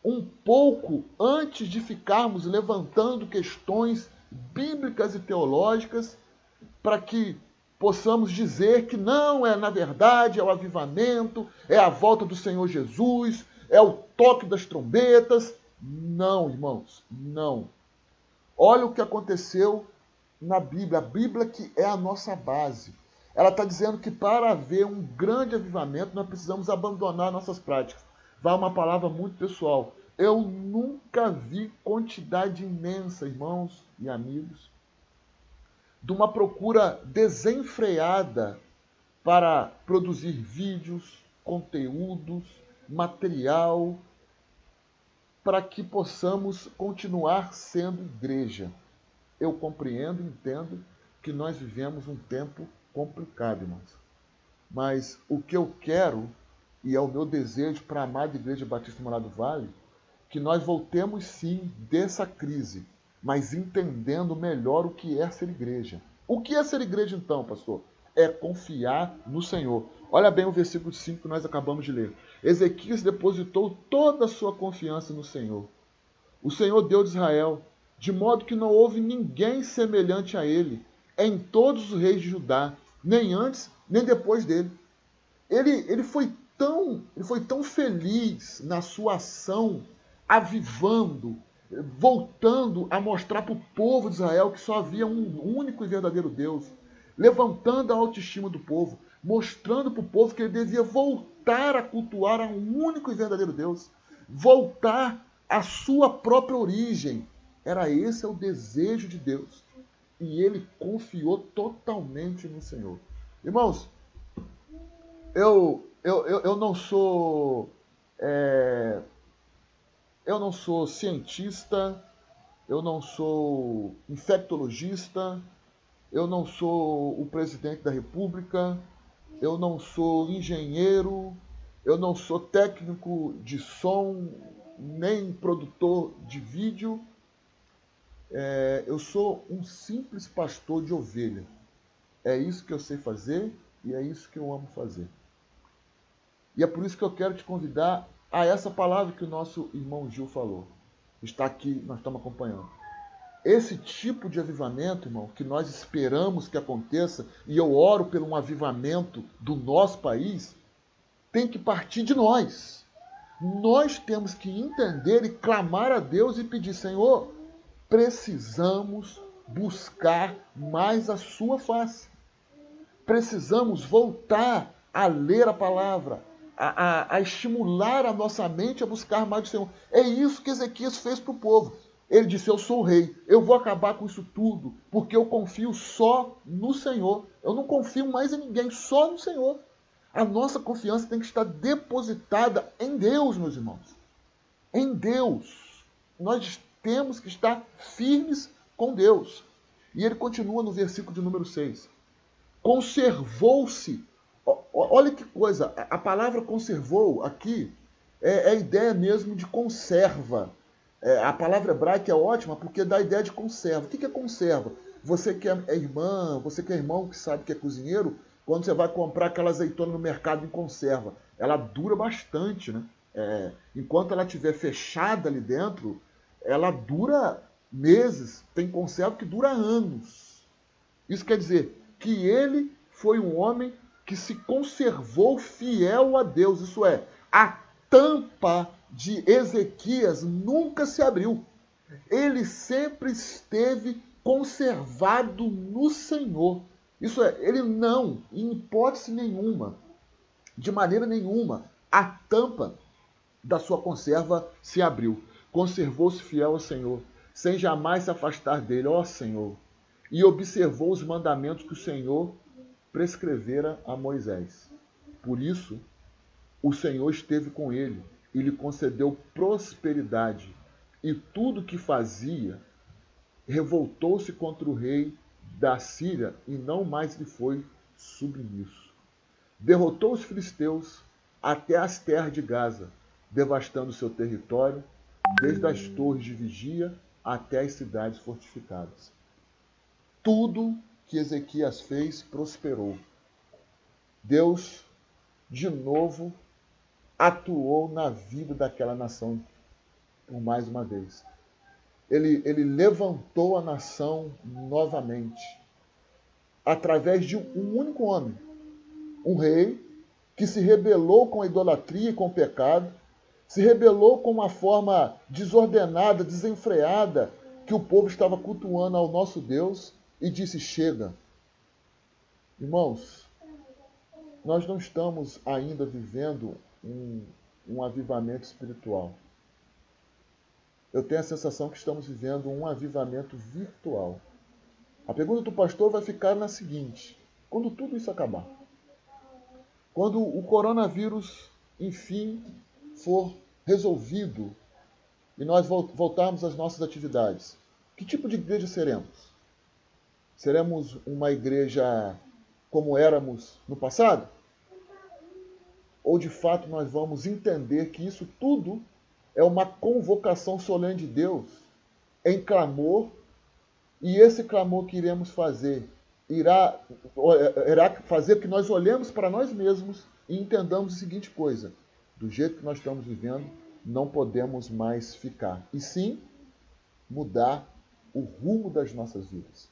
um pouco antes de ficarmos levantando questões bíblicas e teológicas para que possamos dizer que não é, na verdade, é o avivamento, é a volta do Senhor Jesus, é o toque das trombetas. Não, irmãos, não. Olha o que aconteceu na Bíblia, a Bíblia que é a nossa base. Ela está dizendo que para haver um grande avivamento, nós precisamos abandonar nossas práticas. Vai uma palavra muito pessoal. Eu nunca vi quantidade imensa, irmãos e amigos, de uma procura desenfreada para produzir vídeos, conteúdos, material, para que possamos continuar sendo igreja. Eu compreendo e entendo que nós vivemos um tempo complicado, irmãos. Mas o que eu quero, e é o meu desejo para a amada Igreja Batista Morada do Vale, que nós voltemos sim dessa crise, mas entendendo melhor o que é ser igreja. O que é ser igreja então, pastor? É confiar no Senhor. Olha bem o versículo 5 que nós acabamos de ler. Ezequias depositou toda a sua confiança no Senhor. O Senhor Deus de Israel, de modo que não houve ninguém semelhante a ele em todos os reis de Judá, nem antes, nem depois dele. Ele foi tão feliz na sua ação, avivando, voltando a mostrar para o povo de Israel que só havia um único e verdadeiro Deus, levantando a autoestima do povo, mostrando para o povo que ele devia voltar a cultuar a um único e verdadeiro Deus, voltar à sua própria origem. Era esse o desejo de Deus. E ele confiou totalmente no Senhor. Irmãos, eu não sou eu não sou cientista, eu não sou infectologista, eu não sou o presidente da República, eu não sou engenheiro, eu não sou técnico de som, nem produtor de vídeo. Eu sou um simples pastor de ovelha. É isso que eu sei fazer e é isso que eu amo fazer. E é por isso que eu quero te convidar a essa palavra que o nosso irmão Gil falou. Está aqui, nós estamos acompanhando. Esse tipo de avivamento, irmão, que nós esperamos que aconteça, e eu oro por um avivamento do nosso país, tem que partir de nós. Nós temos que entender e clamar a Deus e pedir, Senhor, precisamos buscar mais a sua face. Precisamos voltar a ler a palavra, a estimular a nossa mente a buscar mais o Senhor. É isso que Ezequias fez para o povo. Ele disse, eu sou o rei, eu vou acabar com isso tudo, porque eu confio só no Senhor. Eu não confio mais em ninguém, só no Senhor. A nossa confiança tem que estar depositada em Deus, meus irmãos. Em Deus. Nós temos que estar firmes com Deus. E ele continua no versículo de número 6. Conservou-se. Olha que coisa, a palavra conservou aqui é a ideia mesmo de conserva. A palavra hebraica é ótima porque dá a ideia de conserva. O que é conserva? Você que é irmã, você que é irmão que sabe que é cozinheiro, quando você vai comprar aquela azeitona no mercado em conserva, ela dura bastante, né? Enquanto ela estiver fechada ali dentro, ela dura meses. Tem conserva que dura anos. Isso quer dizer que ele foi um homem que se conservou fiel a Deus. Isso é, a tampa de Ezequias nunca se abriu. Ele sempre esteve conservado no Senhor. Isso é, ele não, em hipótese nenhuma, de maneira nenhuma, a tampa da sua conserva se abriu. Conservou-se fiel ao Senhor, sem jamais se afastar dele, ó Senhor, e observou os mandamentos que o Senhor prescrevera a Moisés. Por isso, o Senhor esteve com ele e lhe concedeu prosperidade, e tudo que fazia revoltou-se contra o rei da Síria e não mais lhe foi submisso. Derrotou os filisteus até as terras de Gaza, devastando seu território, desde as torres de vigia até as cidades fortificadas. Tudo que Ezequias fez prosperou. Deus, de novo, atuou na vida daquela nação por mais uma vez. Ele levantou a nação novamente, através de um único homem, um rei que se rebelou com a idolatria e com o pecado, se rebelou com uma forma desordenada, desenfreada, que o povo estava cultuando ao nosso Deus e disse: chega. Irmãos, nós não estamos ainda vivendo um avivamento espiritual. Eu tenho a sensação que estamos vivendo um avivamento virtual. A pergunta do pastor vai ficar na seguinte: quando tudo isso acabar, quando o coronavírus, enfim, for resolvido e nós voltarmos às nossas atividades, que tipo de igreja seremos? Seremos uma igreja como éramos no passado? Ou de fato nós vamos entender que isso tudo é uma convocação solene de Deus em clamor, e esse clamor que iremos fazer irá fazer que nós olhemos para nós mesmos e entendamos a seguinte coisa: do jeito que nós estamos vivendo, não podemos mais ficar, e sim mudar o rumo das nossas vidas.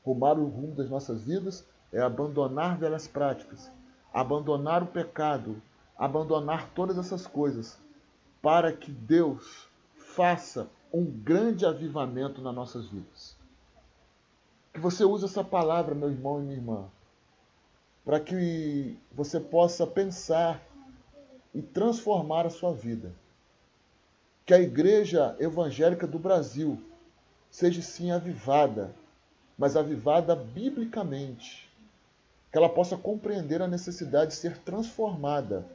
Rumar o rumo das nossas vidas é abandonar velhas práticas, abandonar o pecado, abandonar todas essas coisas, para que Deus faça um grande avivamento nas nossas vidas. Que você use essa palavra, meu irmão e minha irmã, para que você possa pensar e transformar a sua vida. Que a Igreja Evangélica do Brasil seja sim avivada, mas avivada biblicamente. Que ela possa compreender a necessidade de ser transformada,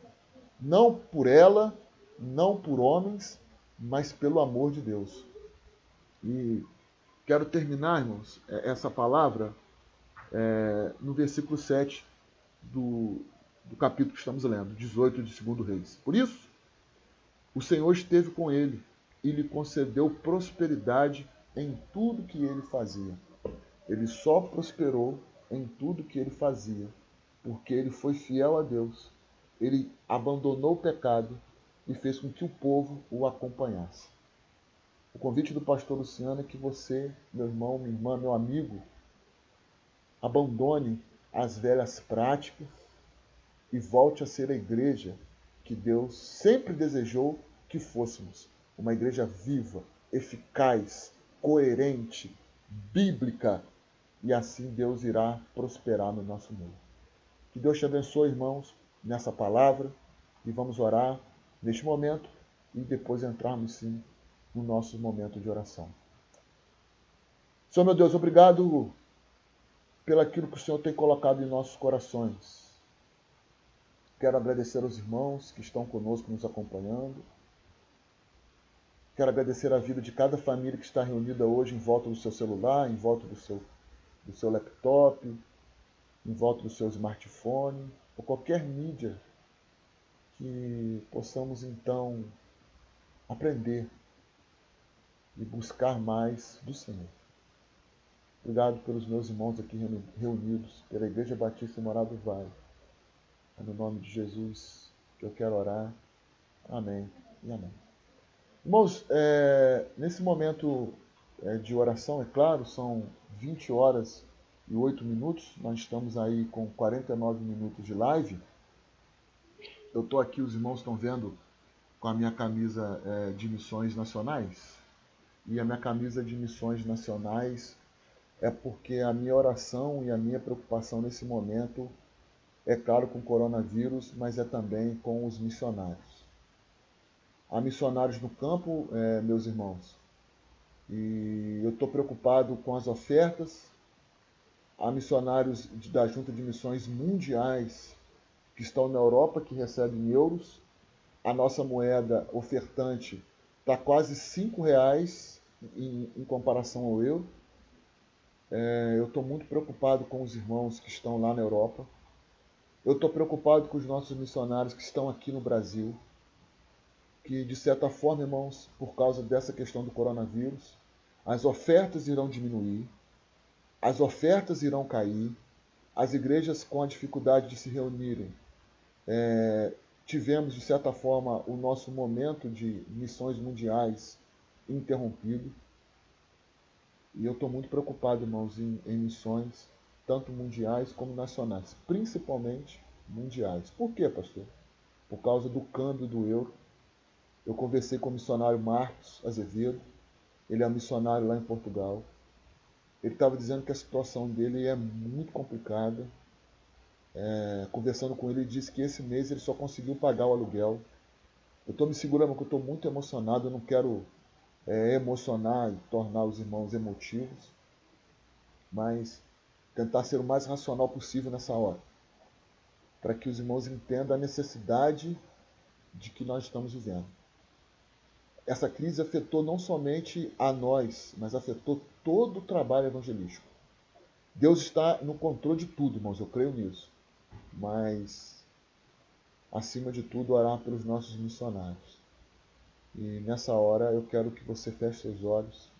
não por ela, não por homens, mas pelo amor de Deus. E quero terminar, irmãos, essa palavra no versículo 7 do capítulo que estamos lendo, 18 de 2 Reis. Por isso, o Senhor esteve com ele e lhe concedeu prosperidade em tudo que ele fazia. Ele só prosperou em tudo que ele fazia, porque ele foi fiel a Deus. Ele abandonou o pecado e fez com que o povo o acompanhasse. O convite do pastor Luciano é que você, meu irmão, minha irmã, meu amigo, abandone as velhas práticas e volte a ser a igreja que Deus sempre desejou que fôssemos. Uma igreja viva, eficaz, coerente, bíblica, e assim Deus irá prosperar no nosso meio. Que Deus te abençoe, irmãos, nessa palavra, e vamos orar neste momento e depois entrarmos sim no nosso momento de oração. Senhor meu Deus, obrigado pelaquilo que o Senhor tem colocado em nossos corações. Quero agradecer aos irmãos que estão conosco nos acompanhando. Quero agradecer a vida de cada família que está reunida hoje em volta do seu celular, em volta do seu laptop, em volta do seu smartphone, ou qualquer mídia que possamos então aprender e buscar mais do Senhor. Obrigado pelos meus irmãos aqui reunidos, pela Igreja Batista Morada do Vale. É no nome de Jesus que eu quero orar. Amém e amém. Irmãos, nesse momento de oração, é claro, são 20 horas e 8 minutos. Nós estamos aí com 49 minutos de live. Eu estou aqui, os irmãos estão vendo com a minha camisa de missões nacionais. E a minha camisa de missões nacionais é porque a minha oração e a minha preocupação nesse momento é claro com o coronavírus, mas é também com os missionários. Há missionários no campo, meus irmãos, e eu estou preocupado com as ofertas. Há missionários da Junta de Missões Mundiais que estão na Europa, que recebem euros. A nossa moeda ofertante está quase R$ 5 em comparação ao euro. Eu estou muito preocupado com os irmãos que estão lá na Europa. Eu estou preocupado com os nossos missionários que estão aqui no Brasil, que de certa forma, irmãos, por causa dessa questão do coronavírus, as ofertas irão diminuir, as ofertas irão cair, as igrejas com a dificuldade de se reunirem. Tivemos, de certa forma, o nosso momento de missões mundiais interrompido. E eu estou muito preocupado, irmãos, em missões, tanto mundiais como nacionais, principalmente mundiais. Por quê, pastor? Por causa do câmbio do euro. Eu conversei com o missionário Marcos Azevedo, Ele é um missionário lá em Portugal. Ele estava dizendo que a situação dele é muito complicada. Conversando com ele, ele disse que esse mês ele só conseguiu pagar o aluguel. Eu estou me segurando porque eu estou muito emocionado. Eu não quero emocionar e tornar os irmãos emotivos, mas tentar ser o mais racional possível nessa hora, para que os irmãos entendam a necessidade de que nós estamos vivendo. Essa crise afetou não somente a nós, mas afetou todo o trabalho evangelístico. Deus está no controle de tudo, irmãos, eu creio nisso. Mas, acima de tudo, orar pelos nossos missionários. E nessa hora eu quero que você feche seus olhos.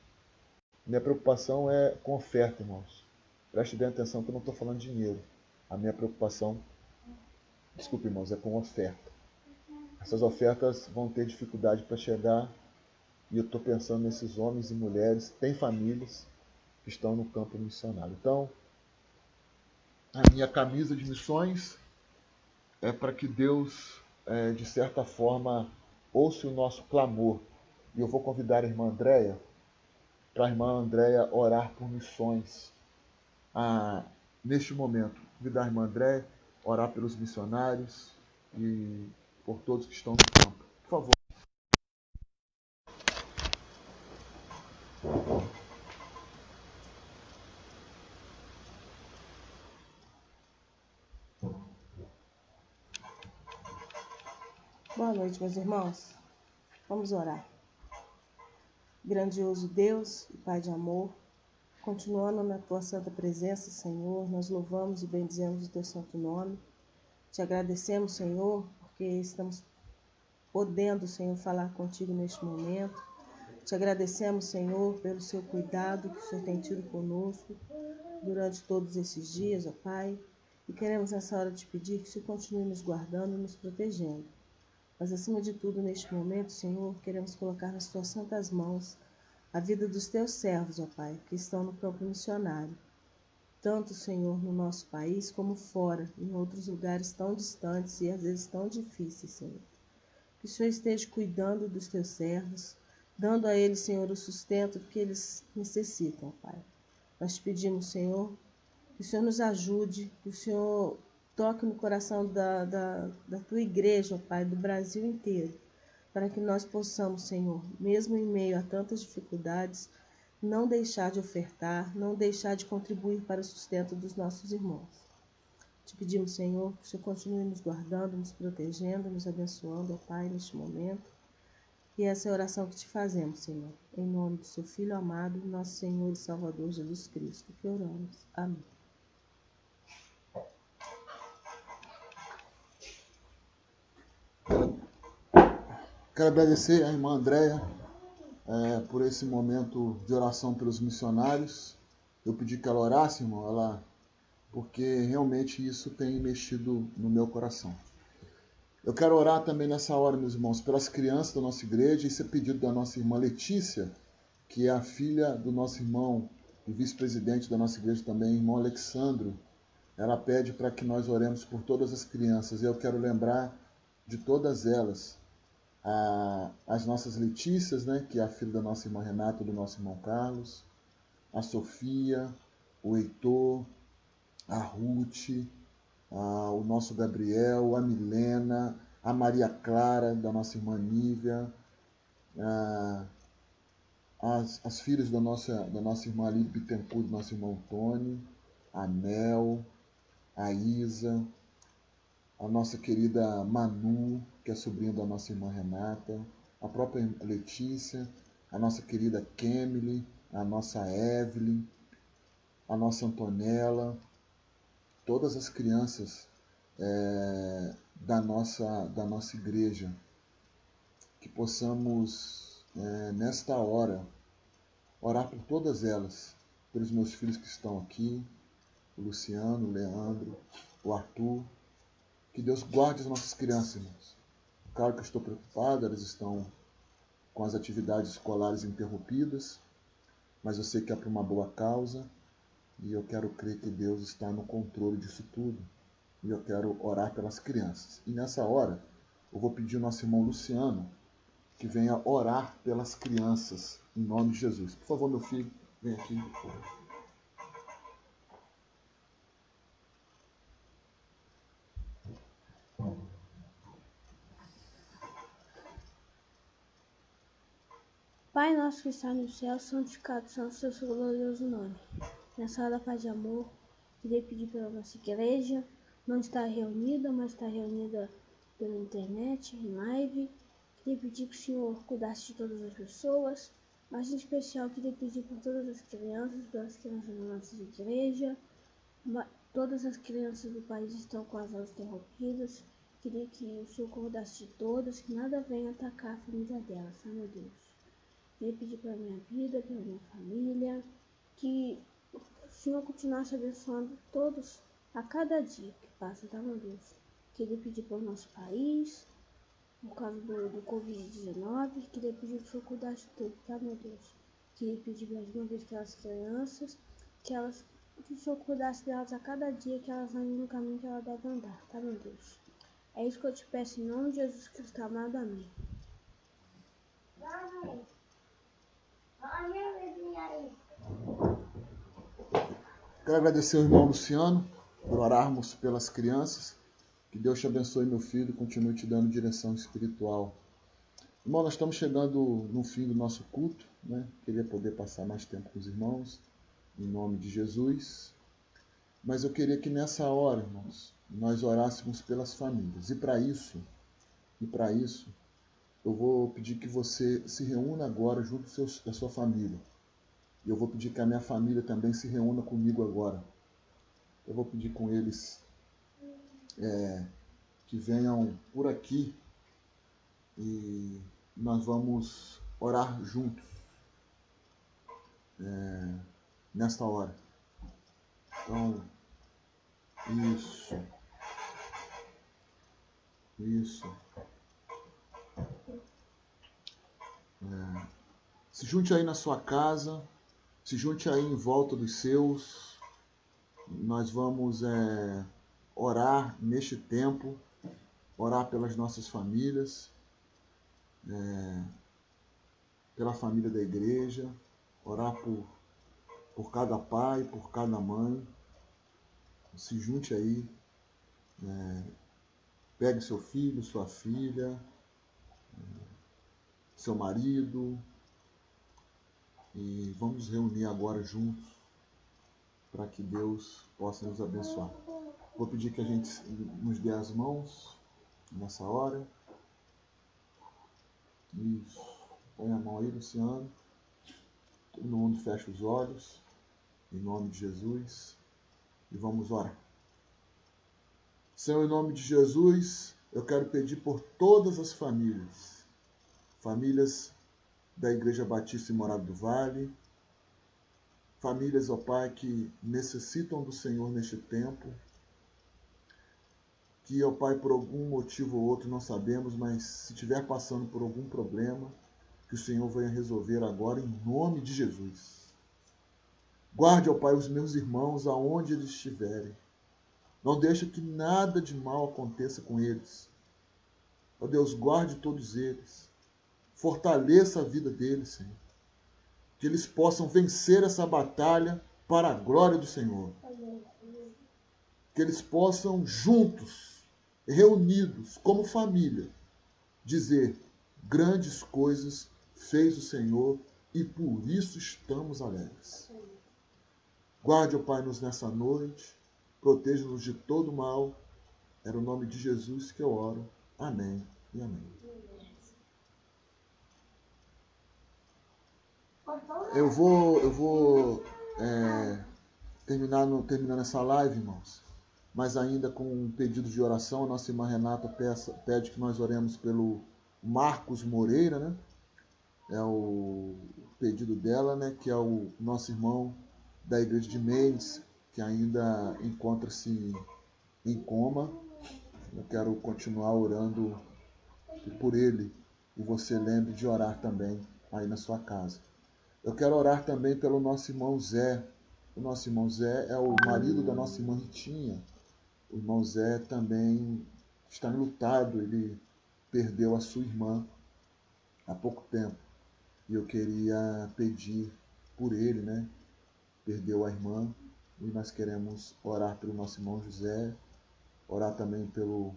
Minha preocupação é com oferta, irmãos. Preste bem atenção que eu não estou falando de dinheiro. A minha preocupação, desculpe, irmãos, é com oferta. Essas ofertas vão ter dificuldade para chegar e eu estou pensando nesses homens e mulheres, têm famílias que estão no campo missionário. Então, a minha camisa de missões é para que Deus, de certa forma, ouça o nosso clamor. E eu vou convidar a irmã Andréia, para a irmã Andréia orar por missões. Neste momento, convidar a irmã Andréia a orar pelos missionários e por todos que estão no campo. Por favor. Boa noite, meus irmãos. Vamos orar. Grandioso Deus e Pai de amor, continuando na Tua santa presença, Senhor, nós louvamos e bendizemos o Teu santo nome. Te agradecemos, Senhor, porque estamos podendo, Senhor, falar contigo neste momento. Te agradecemos, Senhor, pelo Seu cuidado que o Senhor tem tido conosco durante todos esses dias, ó Pai. E queremos nessa hora te pedir que o Senhor continue nos guardando e nos protegendo. Mas, acima de tudo, neste momento, Senhor, queremos colocar nas Tuas santas mãos a vida dos Teus servos, ó Pai, que estão no campo missionário. Tanto, Senhor, no nosso país como fora, em outros lugares tão distantes e às vezes tão difíceis, Senhor. Que o Senhor esteja cuidando dos Teus servos, dando a eles, Senhor, o sustento que eles necessitam, ó Pai. Nós te pedimos, Senhor, que o Senhor nos ajude, que o Senhor toque no coração da Tua igreja, ó Pai, do Brasil inteiro, para que nós possamos, Senhor, mesmo em meio a tantas dificuldades, não deixar de ofertar, não deixar de contribuir para o sustento dos nossos irmãos. Te pedimos, Senhor, que o Senhor continue nos guardando, nos protegendo, nos abençoando, ó Pai, neste momento. E essa é a oração que te fazemos, Senhor, em nome do Seu Filho amado, nosso Senhor e Salvador Jesus Cristo, que oramos. Amém. Quero agradecer à irmã Andréia por esse momento de oração pelos missionários. Eu pedi que ela orasse, irmão, porque realmente isso tem mexido no meu coração. Eu quero orar também nessa hora, meus irmãos, pelas crianças da nossa igreja. Esse é pedido da nossa irmã Letícia, que é a filha do nosso irmão e vice-presidente da nossa igreja também, irmão Alexandro. Ela pede para que nós oremos por todas as crianças. E eu quero lembrar de todas elas. As nossas Letícias, né, que é a filha da nossa irmã Renata e do nosso irmão Carlos, a Sofia, o Heitor, a Ruth, o nosso Gabriel, a Milena, a Maria Clara, da nossa irmã Nívia, as filhas da nossa irmã Lídia Bittencourt, do nosso irmão Tony, a Nel, a Isa, a nossa querida Manu, que é sobrinha da nossa irmã Renata, a própria Letícia, a nossa querida Kemily, a nossa Evelyn, a nossa Antonella, todas as crianças da nossa igreja, que possamos, nesta hora, orar por todas elas, pelos meus filhos que estão aqui, o Luciano, o Leandro, o Arthur. Que Deus guarde as nossas crianças, irmãos. Claro que eu estou preocupado, elas estão com as atividades escolares interrompidas, mas eu sei que é por uma boa causa e eu quero crer que Deus está no controle disso tudo. E eu quero orar pelas crianças. E nessa hora, eu vou pedir ao nosso irmão Luciano que venha orar pelas crianças, em nome de Jesus. Por favor, meu filho, vem aqui. Pai nosso que está no céu, santificado seja o seu glorioso nome. Nessa hora, Pai de amor, queria pedir pela nossa igreja, não está reunida, mas está reunida pela internet, em live. Queria pedir que o Senhor cuidasse de todas as pessoas, mas em especial queria pedir por todas as crianças, pelas crianças da nossa igreja. Todas as crianças do país estão com as aulas interrompidas. Queria que o Senhor cuidasse de todas, que nada venha atacar a família delas, tá, meu Deus? Queria pedir pela minha vida, pela minha família, que o Senhor continuasse abençoando todos a cada dia que passa, tá, meu Deus? Queria pedir pelo nosso país, por causa do Covid-19, queria pedir que o Senhor cuidasse de tudo, tá, meu Deus? Queria pedir mais uma vez pelas crianças, que o Senhor cuidasse delas a cada dia que elas andem no caminho que elas devem andar, tá, meu Deus? É isso que eu te peço em nome de Jesus Cristo amado, amém. Quero agradecer ao irmão Luciano por orarmos pelas crianças. Que Deus te abençoe, meu filho, e continue te dando direção espiritual. Irmão, nós estamos chegando no fim do nosso culto, né? Queria poder passar mais tempo com os irmãos, em nome de Jesus. Mas eu queria que nessa hora, irmãos, nós orássemos pelas famílias. E para isso, eu vou pedir que você se reúna agora junto da sua família. E eu vou pedir que a minha família também se reúna comigo agora. Eu vou pedir com eles que venham por aqui e nós vamos orar juntos nesta hora. Então, isso. Se junte aí na sua casa, se junte aí em volta dos seus. Nós vamos orar neste tempo, orar pelas nossas famílias, pela família da igreja, orar por cada pai, por cada mãe. Se junte aí, pegue seu filho, sua filha, seu marido, e vamos reunir agora juntos para que Deus possa nos abençoar. Vou pedir que a gente nos dê as mãos nessa hora. Isso. Põe a mão aí, Luciano. Todo mundo fecha os olhos, em nome de Jesus, e vamos orar. Senhor, em nome de Jesus, eu quero pedir por todas as famílias da Igreja Batista em Morada do Vale, famílias, ó Pai, que necessitam do Senhor neste tempo, que, ó Pai, por algum motivo ou outro, não sabemos, mas se estiver passando por algum problema, que o Senhor venha resolver agora em nome de Jesus. Guarde, ó Pai, os meus irmãos aonde eles estiverem. Não deixe que nada de mal aconteça com eles. Ó Deus, guarde todos eles. Fortaleça a vida deles, Senhor. Que eles possam vencer essa batalha para a glória do Senhor. Que eles possam juntos, reunidos, como família, dizer: grandes coisas fez o Senhor e por isso estamos alegres. Guarde, ó Pai, nos nessa noite, proteja-nos de todo mal. Era o nome de Jesus que eu oro. Amém e amém. Eu vou terminando essa live, irmãos, mas ainda com um pedido de oração. A nossa irmã Renata pede que nós oremos pelo Marcos Moreira, né? É o pedido dela, né? Que é o nosso irmão da igreja de Mendes, que ainda encontra-se em coma. Eu quero continuar orando por ele, e você lembre de orar também aí na sua casa. Eu quero orar também pelo nosso irmão Zé. O nosso irmão Zé é o marido da nossa irmã Ritinha. O irmão Zé também está enlutado, ele perdeu a sua irmã. há pouco tempo. E eu queria pedir por ele, né? Perdeu a irmã. E nós queremos orar pelo nosso irmão José, orar também pelo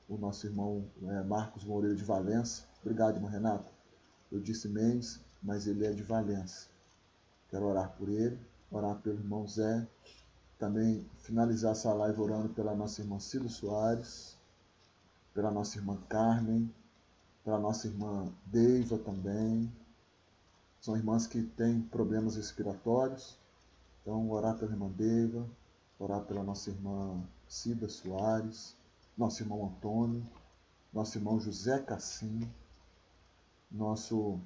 o nosso irmão Marcos Moreira de Valença. Obrigado, irmã Renata. Eu disse Mendes, mas ele é de Valença. Quero orar por ele, orar pelo irmão Zé. Também finalizar essa live orando pela nossa irmã Cida Soares, pela nossa irmã Carmen, pela nossa irmã Deiva também. São irmãs que têm problemas respiratórios. Então, orar pela irmã Deiva, orar pela nossa irmã Cida Soares, nosso irmão Antônio, nosso irmão José Cassim, nosso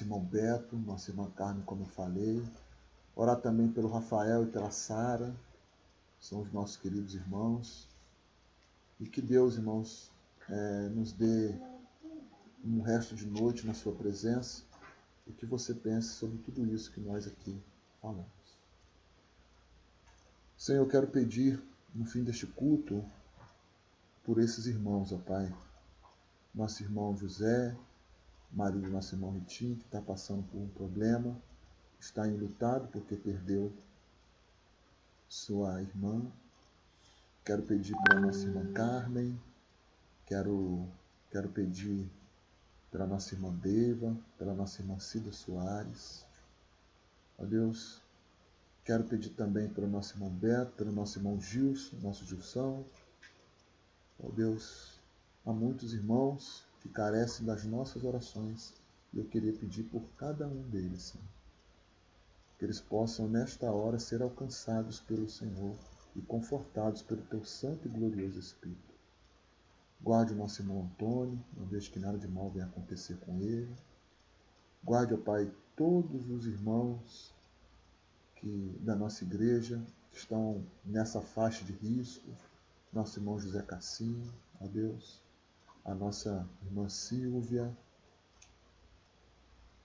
irmão Beto, nossa irmã Carmen, como eu falei. Orar também pelo Rafael e pela Sara, são os nossos queridos irmãos. E que Deus, irmãos, nos dê um resto de noite na sua presença e que você pense sobre tudo isso que nós aqui falamos. Senhor, eu quero pedir, no fim deste culto, por esses irmãos, ó Pai. Nosso irmão José, marido do nosso irmão Ritinho, que está passando por um problema, está enlutado porque perdeu sua irmã. Quero pedir pela nossa irmã Carmen, quero pedir pela nossa irmã Deiva, pela nossa irmã Cida Soares. Ó Deus, quero pedir também pelo nosso irmão Beto, pelo nosso irmão Gilson, nosso Gilson. Ó Deus, há muitos irmãos que carecem das nossas orações e eu queria pedir por cada um deles, Senhor. Que eles possam nesta hora ser alcançados pelo Senhor e confortados pelo Teu Santo e Glorioso Espírito. Guarde o nosso irmão Antônio, não deixe que nada de mal venha acontecer com ele. Guarde, ó Pai, todos os irmãos da nossa igreja que estão nessa faixa de risco. Nosso irmão José Cassim, ó Deus, a nossa irmã Silvia.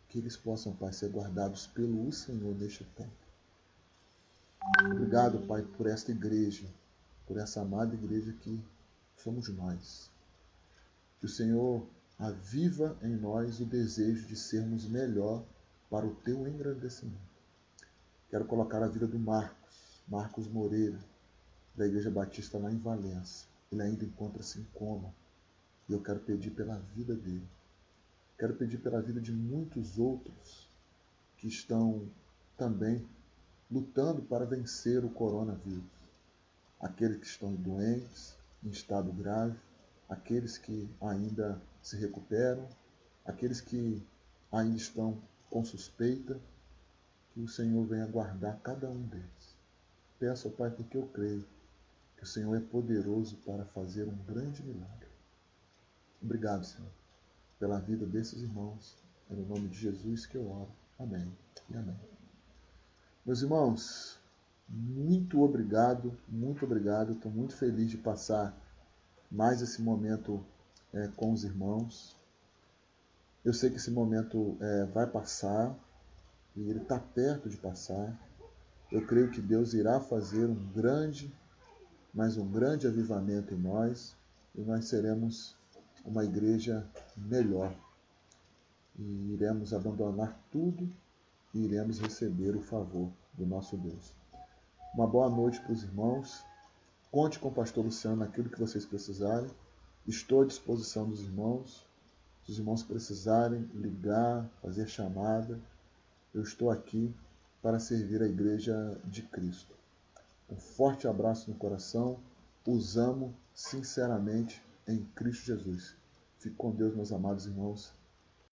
Que eles possam, Pai, ser guardados pelo Senhor neste tempo. Obrigado, Pai, por esta igreja, por essa amada igreja que somos nós. Que o Senhor aviva em nós o desejo de sermos melhor para o Teu engrandecimento. Quero colocar a vida do Marcos Moreira, da Igreja Batista lá em Valença. Ele ainda encontra-se em coma. E eu quero pedir pela vida dele. Quero pedir pela vida de muitos outros que estão também lutando para vencer o coronavírus. Aqueles que estão doentes, em estado grave, aqueles que ainda se recuperam, aqueles que ainda estão com suspeita, que o Senhor venha guardar cada um deles. Peço ao Pai porque eu creio que o Senhor é poderoso para fazer um grande milagre. Obrigado, Senhor, pela vida desses irmãos. É no nome de Jesus que eu oro. Amém e amém. Meus irmãos, muito obrigado. Estou muito feliz de passar mais esse momento com os irmãos. Eu sei que esse momento vai passar e ele está perto de passar. Eu creio que Deus irá fazer um grande avivamento em nós e nós seremos uma igreja melhor. E iremos abandonar tudo e iremos receber o favor do nosso Deus. Uma boa noite para os irmãos. Conte com o pastor Luciano naquilo que vocês precisarem. Estou à disposição dos irmãos. Se os irmãos precisarem ligar, fazer chamada, eu estou aqui para servir a igreja de Cristo. Um forte abraço no coração. Os amo sinceramente em Cristo Jesus. Fique com Deus, meus amados irmãos.